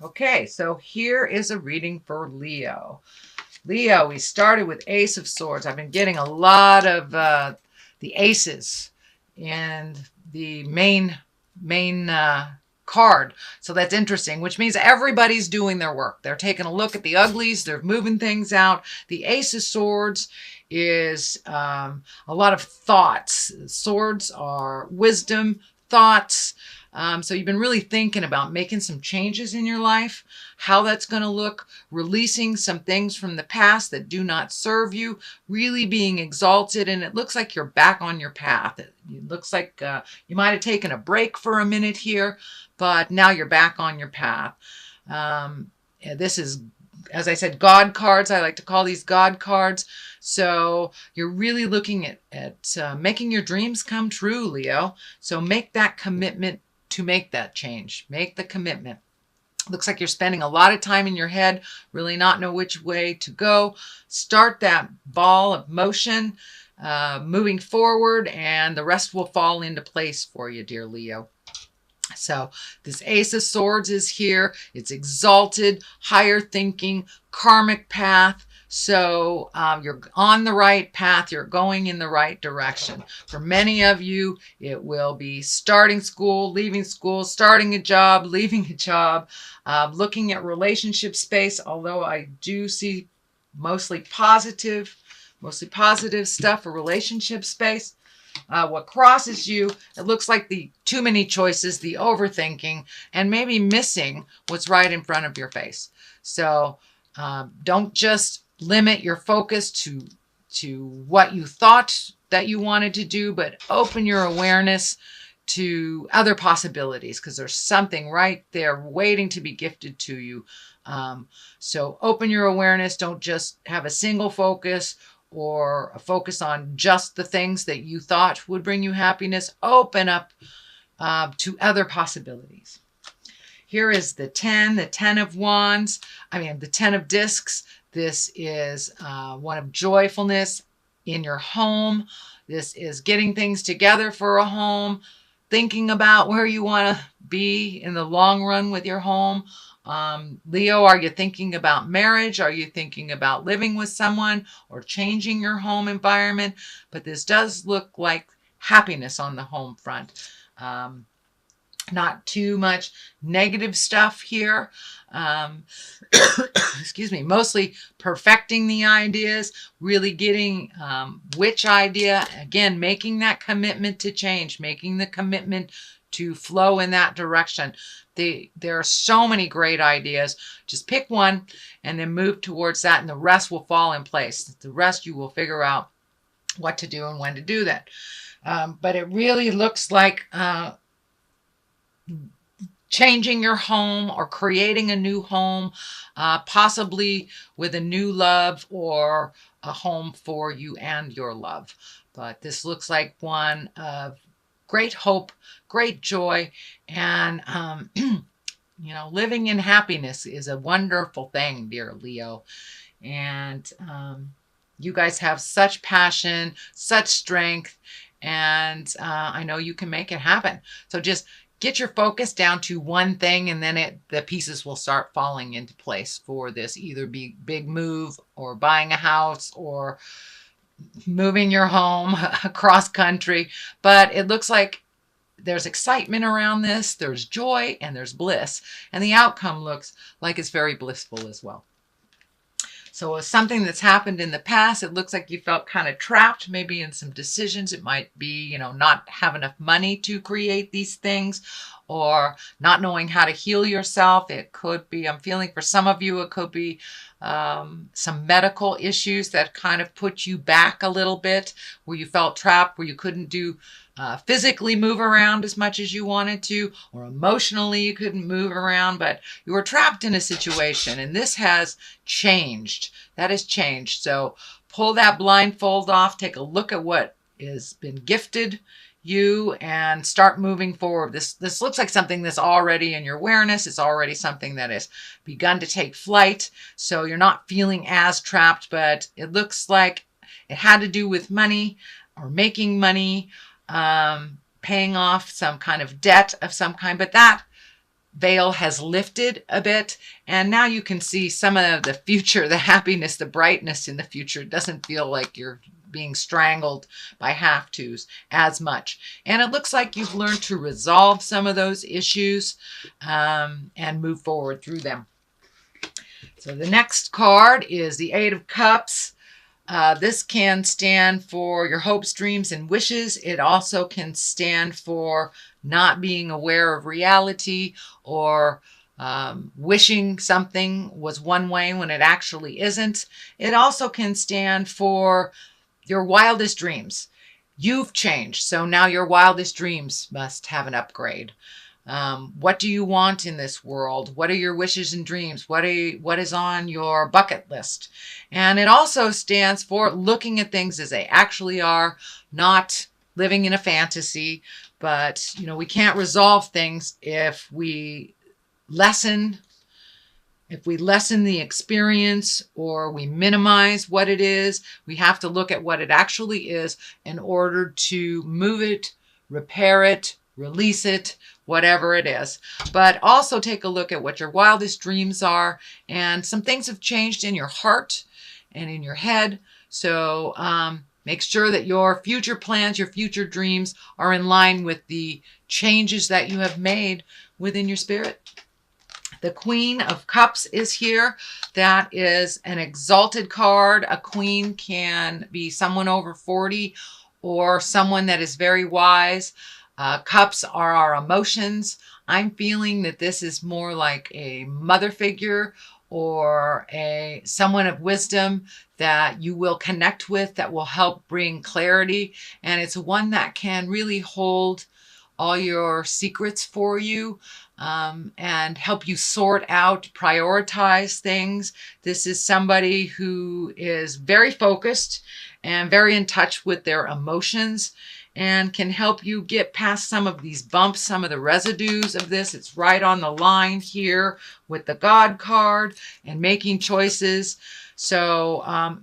Okay, so here is a reading for Leo. Leo, we started with Ace of Swords. I've been getting a lot of the aces and the main card. So that's interesting, which means everybody's doing their work. They're taking a look at the uglies. They're moving things out. The Ace of Swords is a lot of thoughts. Swords are wisdom, thoughts. So you've been really thinking about making some changes in your life, how that's going to look, releasing some things from the past that do not serve you, really being exalted. And it looks like you're back on your path. It looks like you might have taken a break for a minute here, but now you're back on your path. This is, as I said, God cards. I like to call these God cards. So you're really looking at making your dreams come true, Leo. So make that commitment to make that change. Make the commitment. Looks like you're spending a lot of time in your head, really not know which way to go. Start that ball of motion, moving forward, and the rest will fall into place for you, dear Leo. So this Ace of Swords is here. It's exalted, higher thinking, karmic path. So you're on the right path. You're going in the right direction. For many of you, it will be starting school, leaving school, starting a job, leaving a job, looking at relationship space, although I do see mostly positive stuff for relationship space. What crosses you, it looks like the too many choices, the overthinking, and maybe missing what's right in front of your face. So don't just limit your focus to what you thought that you wanted to do, but open your awareness to other possibilities, because there's something right there waiting to be gifted to you. So open your awareness. Don't just have a single focus or a focus on just the things that you thought would bring you happiness. Open up to other possibilities. Here is the 10 of wands. The 10 of discs. This is one of joyfulness in your home. This is getting things together for a home, thinking about where you want to be in the long run with your home. Leo, are you thinking about marriage? Are you thinking about living with someone or changing your home environment? But this does look like happiness on the home front. Not too much negative stuff here. Excuse me, mostly perfecting the ideas, really getting which idea, again, making that commitment to change, making the commitment to flow in that direction. There are so many great ideas. Just pick one and then move towards that, and the rest will fall in place. The rest you will figure out what to do and when to do that. But it really looks like changing your home or creating a new home, possibly with a new love or a home for you and your love. But this looks like one of great hope, great joy, and living in happiness is a wonderful thing, dear Leo. And you guys have such passion, such strength, and I know you can make it happen. So just get your focus down to one thing, and then the pieces will start falling into place for this either big move or buying a house or moving your home across country. But it looks like there's excitement around this, there's joy, and there's bliss. And the outcome looks like it's very blissful as well. So it's something that's happened in the past. It looks like you felt kind of trapped maybe in some decisions. It might be, not have enough money to create these things, or not knowing how to heal yourself. It could be, I'm feeling for some of you, it could be some medical issues that kind of put you back a little bit, where you felt trapped, where you couldn't physically move around as much as you wanted to, or emotionally you couldn't move around, but you were trapped in a situation, and this has changed. That has changed. So pull that blindfold off, take a look at what has been gifted you, and start moving forward. This looks like something that's already in your awareness. It's already something that has begun to take flight. So you're not feeling as trapped, but it looks like it had to do with money or making money, paying off some kind of debt of some kind, but that veil has lifted a bit, and now you can see some of the future, the happiness, the brightness in the future. It doesn't feel like you're being strangled by have-tos as much. And it looks like you've learned to resolve some of those issues and move forward through them. So the next card is the Eight of Cups. This can stand for your hopes, dreams, and wishes. It also can stand for not being aware of reality, or wishing something was one way when it actually isn't. It also can stand for your wildest dreams. You've changed, so now your wildest dreams must have an upgrade. What do you want in this world? What are your wishes and dreams? What is on your bucket list? And it also stands for looking at things as they actually are, not living in a fantasy. But, we can't resolve things if we lessen the experience, or we minimize what it is. We have to look at what it actually is in order to move it, repair it, release it, whatever it is. But also take a look at what your wildest dreams are. And some things have changed in your heart and in your head. So make sure that your future plans, your future dreams are in line with the changes that you have made within your spirit. The Queen of Cups is here. That is an exalted card. A queen can be someone over 40 or someone that is very wise. Cups are our emotions. I'm feeling that this is more like a mother figure or someone of wisdom that you will connect with, that will help bring clarity. And it's one that can really hold all your secrets for you and help you sort out, prioritize things. This is somebody who is very focused and very in touch with their emotions, and can help you get past some of these bumps, some of the residues of this. It's right on the line here with the God card and making choices. So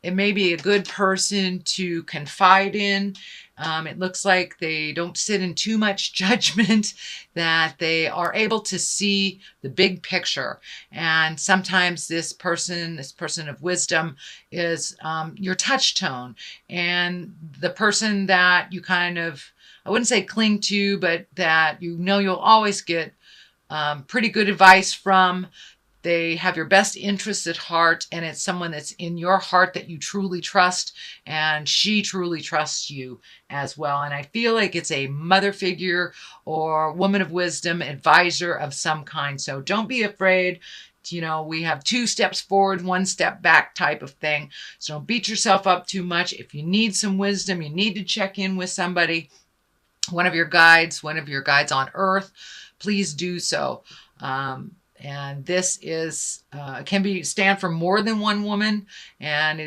it may be a good person to confide in. It looks like they don't sit in too much judgment, that they are able to see the big picture. And sometimes this person of wisdom is your touch tone, and the person that you kind of, I wouldn't say cling to, but that you'll always get pretty good advice from. They have your best interests at heart, and it's someone that's in your heart that you truly trust, and she truly trusts you as well. And I feel like it's a mother figure or woman of wisdom, advisor of some kind. So don't be afraid. We have 2 steps forward, 1 step back type of thing. So don't beat yourself up too much. If you need some wisdom, you need to check in with somebody, one of your guides on earth, please do so. And this is can stand for more than one woman, and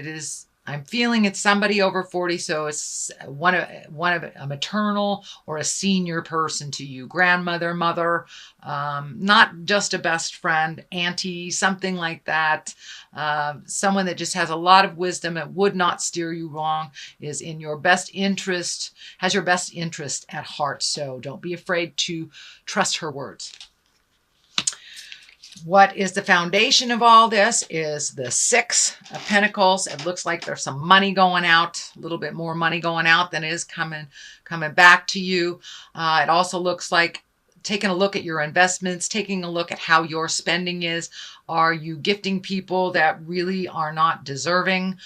I'm feeling it's somebody over 40, so it's one of a maternal or a senior person to you, grandmother, mother, not just a best friend, auntie, something like that. Someone that just has a lot of wisdom and would not steer you wrong, is in your best interest, has your best interest at heart. So don't be afraid to trust her words. What is the foundation of all this is the 6 of Pentacles. It looks like there's some money going out, a little bit more money going out than is coming back to you. It also looks like taking a look at your investments, taking a look at how your spending is. Are you gifting people that really are not deserving?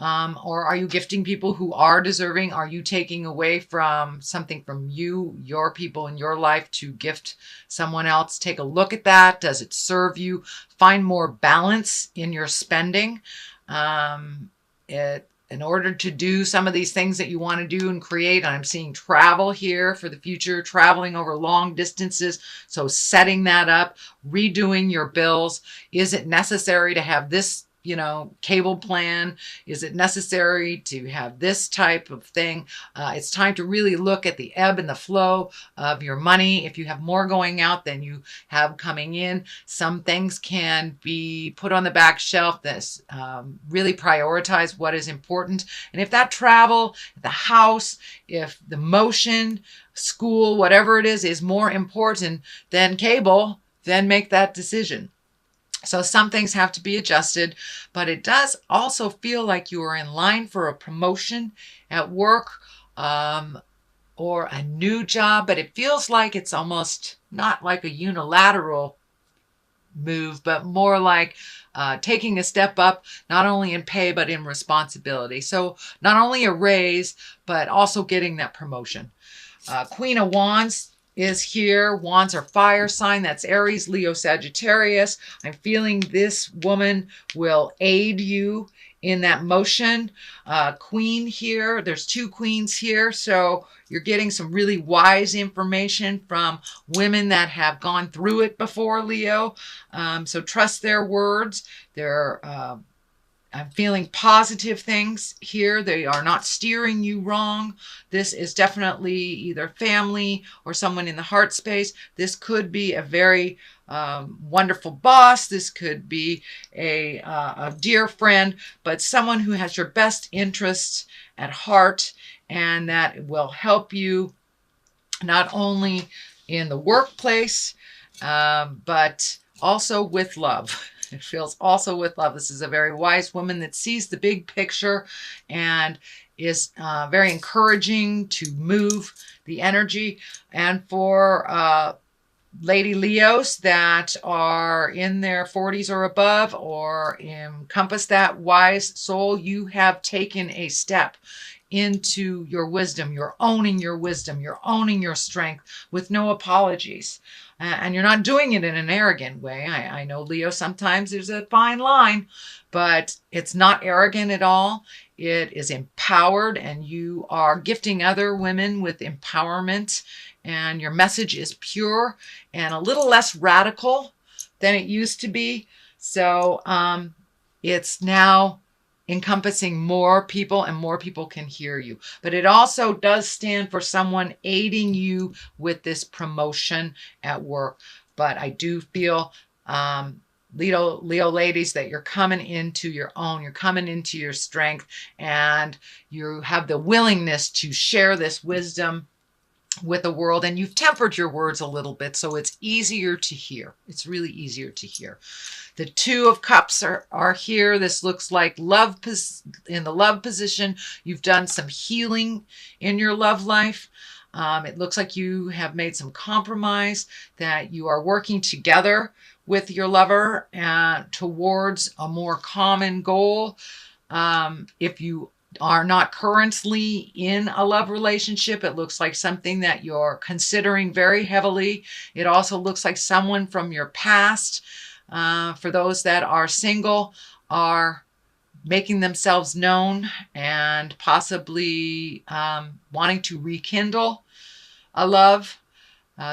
Or are you gifting people who are deserving? Are you taking away from something from your people in your life to gift someone else? Take a look at that. Does it serve you? Find more balance in your spending. In order to do some of these things that you want to do and create, I'm seeing travel here for the future, traveling over long distances. So setting that up, redoing your bills. Is it necessary to have this cable plan? Is it necessary to have this type of thing? It's time to really look at the ebb and the flow of your money. If you have more going out than you have coming in, some things can be put on the back shelf. This really prioritize what is important. And if that travel, the house, if the motion, school, whatever it is more important than cable, then make that decision. So some things have to be adjusted, but it does also feel like you are in line for a promotion at work, or a new job, but it feels like it's almost not like a unilateral move, but more like taking a step up, not only in pay, but in responsibility. So not only a raise, but also getting that promotion. Queen of Wands is here. Wands are fire sign. That's Aries, Leo, Sagittarius. I'm feeling this woman will aid you in that motion. Queen here. There's two queens here. So you're getting some really wise information from women that have gone through it before, Leo. So trust their words. I'm feeling positive things here. They are not steering you wrong. This is definitely either family or someone in the heart space. This could be a very wonderful boss. This could be a dear friend, but someone who has your best interests at heart and that will help you not only in the workplace, but also with love. It feels also with love. This is a very wise woman that sees the big picture and is very encouraging to move the energy. And for Lady Leos that are in their 40s or above or encompass that wise soul, you have taken a step into your wisdom. You're owning your wisdom. You're owning your strength with no apologies. And you're not doing it in an arrogant way. I know, Leo, sometimes there's a fine line, but it's not arrogant at all. It is empowered, and you are gifting other women with empowerment, and your message is pure and a little less radical than it used to be. So it's now encompassing more people, and more people can hear you. But it also does stand for someone aiding you with this promotion at work. But I do feel, Leo ladies, that you're coming into your own. You're coming into your strength, and you have the willingness to share this wisdom with the world, and you've tempered your words a little bit, so it's easier to hear. It's really easier to hear. The Two of Cups are here. This looks like love in the love position. You've done some healing in your love life. It looks like you have made some compromise, that you are working together with your lover towards a more common goal. If you are not currently in a love relationship, it looks like something that you're considering very heavily. It also looks like someone from your past, for those that are single, are making themselves known and possibly wanting to rekindle a love.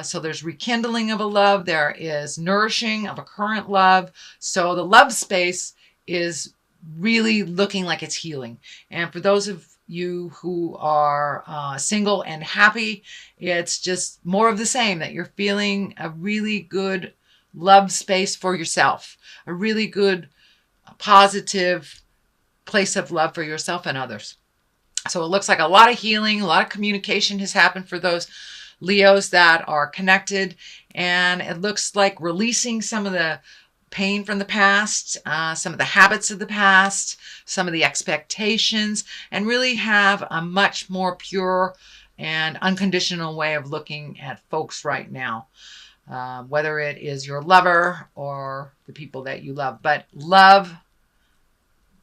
So there's rekindling of a love. There is nourishing of a current love. So the love space is really looking like it's healing. And for those of you who are single and happy, it's just more of the same, that you're feeling a really good love space for yourself, a really good positive place of love for yourself and others. So it looks like a lot of healing, a lot of communication has happened for those Leos that are connected, and it looks like releasing some of the pain from the past, some of the habits of the past, some of the expectations, and really have a much more pure and unconditional way of looking at folks right now, whether it is your lover or the people that you love. But love,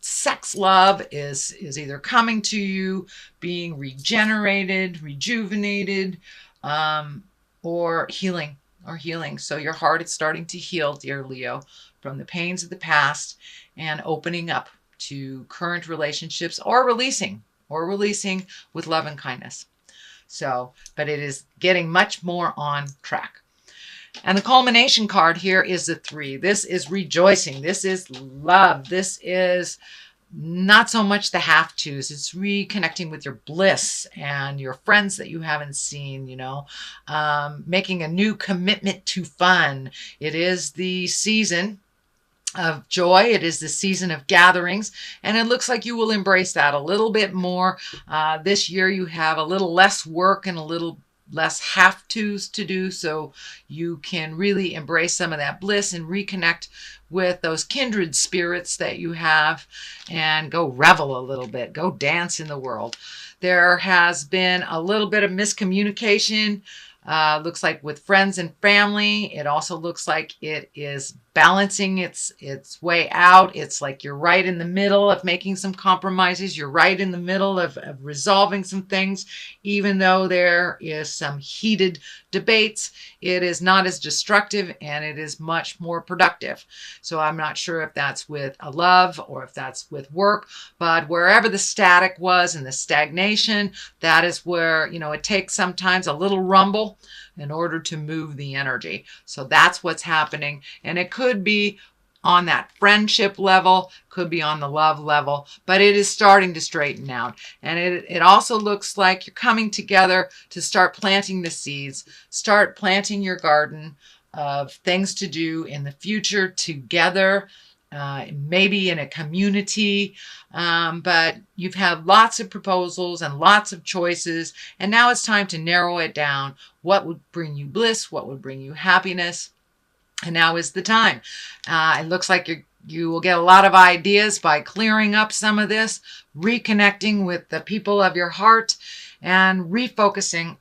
sex love is either coming to you, being regenerated, rejuvenated, or healing. So your heart is starting to heal, dear Leo, from the pains of the past and opening up to current relationships, or releasing with love and kindness. So, but it is getting much more on track. And the culmination card here is the 3. This is rejoicing. This is love. This is not so much the have-tos. It's reconnecting with your bliss and your friends that you haven't seen, making a new commitment to fun. It is the season of joy. It is the season of gatherings, and it looks like you will embrace that a little bit more. This year you have a little less work and a little less have-tos to do, so you can really embrace some of that bliss and reconnect with those kindred spirits that you have and go revel a little bit, go dance in the world. There has been a little bit of miscommunication. Looks like with friends and family. It also looks like it is balancing its way out. It's like you're right in the middle of making some compromises. You're right in the middle of resolving some things. Even though there is some heated debates, it is not as destructive and it is much more productive. So I'm not sure if that's with a love or if that's with work, but wherever the static was and the stagnation, that is where, it takes sometimes a little rumble in order to move the energy. So that's what's happening. And it could be on that friendship level, could be on the love level, but it is starting to straighten out. And it also looks like you're coming together to start planting the seeds, start planting your garden of things to do in the future together, maybe in a community, but you've had lots of proposals and lots of choices, and now it's time to narrow it down. What would bring you bliss? What would bring you happiness? And now is the time. It looks like you will get a lot of ideas by clearing up some of this, reconnecting with the people of your heart, and refocusing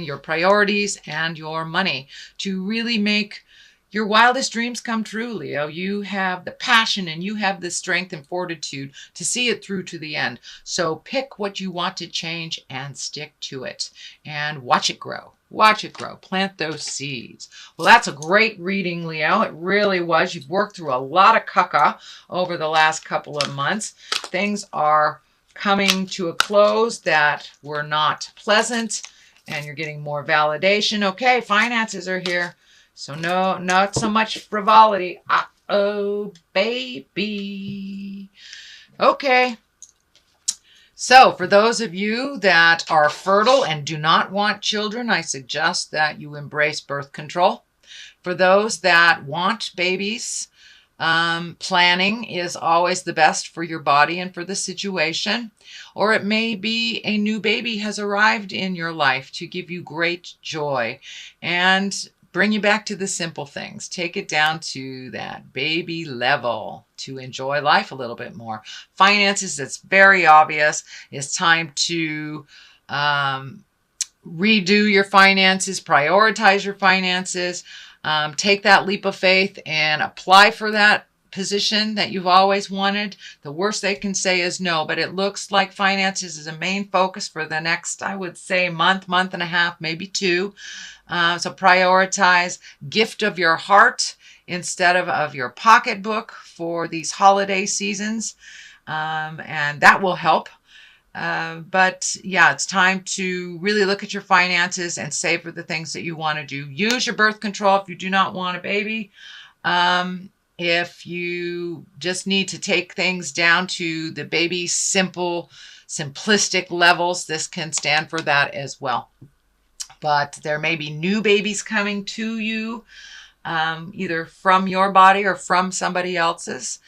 your priorities and your money to really make your wildest dreams come true, Leo. You have the passion and you have the strength and fortitude to see it through to the end. So pick what you want to change and stick to it and watch it grow. Watch it grow. Plant those seeds. Well, that's a great reading, Leo. It really was. You've worked through a lot of caca over the last couple of months. Things are coming to a close that were not pleasant, and you're getting more validation. Okay, finances are here. So no, not so much frivolity. Uh-oh, baby. Okay. So for those of you that are fertile and do not want children, I suggest that you embrace birth control. For those that want babies, planning is always the best for your body and for the situation. Or it may be a new baby has arrived in your life to give you great joy and bring you back to the simple things. Take it down to that baby level to enjoy life a little bit more. Finances, it's very obvious. It's time to redo your finances, prioritize your finances, take that leap of faith and apply for that position that you've always wanted. The worst they can say is no, but it looks like finances is a main focus for the next, I would say, month and a half, maybe 2. So prioritize gift of your heart instead of your pocketbook for these holiday seasons. And that will help. But yeah, it's time to really look at your finances and save for the things that you want to do. Use your birth control if you do not want a baby. If you just need to take things down to the baby simplistic levels, this can stand for that as well. But there may be new babies coming to you, either from your body or from somebody else's.